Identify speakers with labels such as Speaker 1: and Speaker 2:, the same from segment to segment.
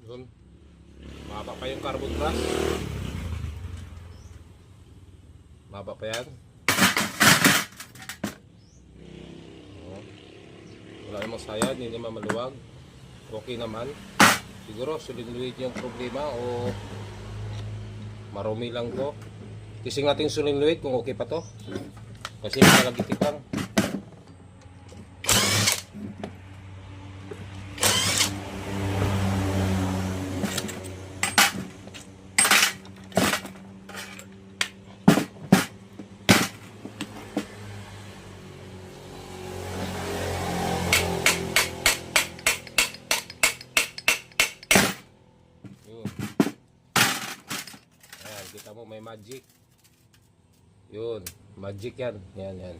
Speaker 1: Yun. Mahaba pa yung carbon brush. Mahaba pa yan. Wala namang sayad, hindi naman maluwag. Okay naman. Siguro solenoid yung problema o marumi lang to. Kising natin solenoid kung okay pa to. Kasi nalagitikan. Kita mo may magic. Yun, magic yan. Yan.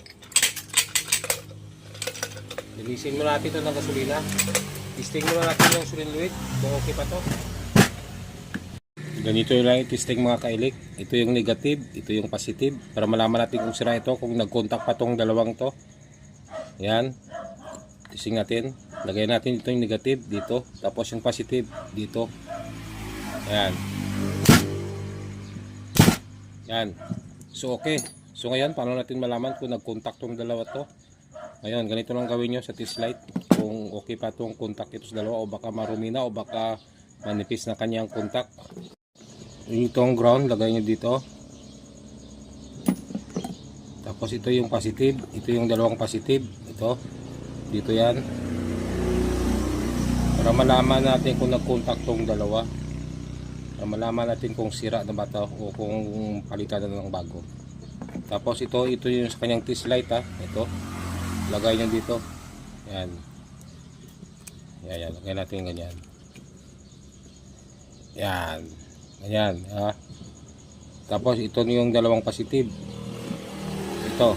Speaker 1: Linisin mo natin ito ng gasolina. Testing mo natin yung solenoid kung okay pa to. Ganito lang i-testing mga kailik. Ito yung negative, ito yung positive. Para malaman natin kung sira ito, kung nag-contact pa tong dalawang to. Yan. Testing natin. Lagay natin ito yung negative dito. Tapos yung positive dito. Yan. Yan. So okay. So ngayon, paano natin malaman kung nag-contact tong dalawa to? Ngayon, ganito lang gawin nyo sa test light. Kung okay pa tong contact ito sa dalawa o baka marumi na o baka manipis na kanyang contact. Itong ground, lagay nyo dito. Tapos ito yung positive. Ito yung dalawang positive. Ito. Dito yan. Para malaman natin kung nag-contact tong dalawa. Para malaman natin kung sira na ba ito o kung palitan na ng bago. Tapos ito yung sa kanyang test light ha. Ito. Lagay nyo dito. Yan. Yan. Lagay natin ganyan. Yan. Ganyan ha. Tapos ito yung dalawang positive. Ito.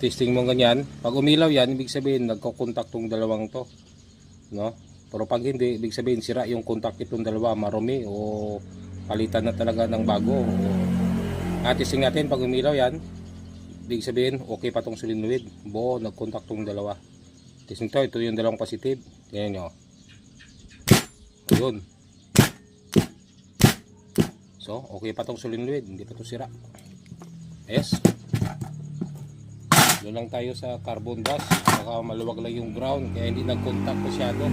Speaker 1: Testing mo ganyan. Pag umilaw yan, ibig sabihin nagko-contact tong dalawang to. No? Pero pag hindi, ibig sabihin sira yung contact itong dalawa, marumi o palitan na talaga ng bago. Testing natin pag umilaw yan, ibig sabihin okay pa tong solenoid. Buo, nag-contact tong dalawa. Testing ito yung dalawang positive. Ganyan nyo. Yun. So, okay pa tong solenoid, hindi pa to sira. Yes. Doon lang tayo sa carbon brush. Baka maluwag lang yung ground, kaya hindi nag-contact masyado.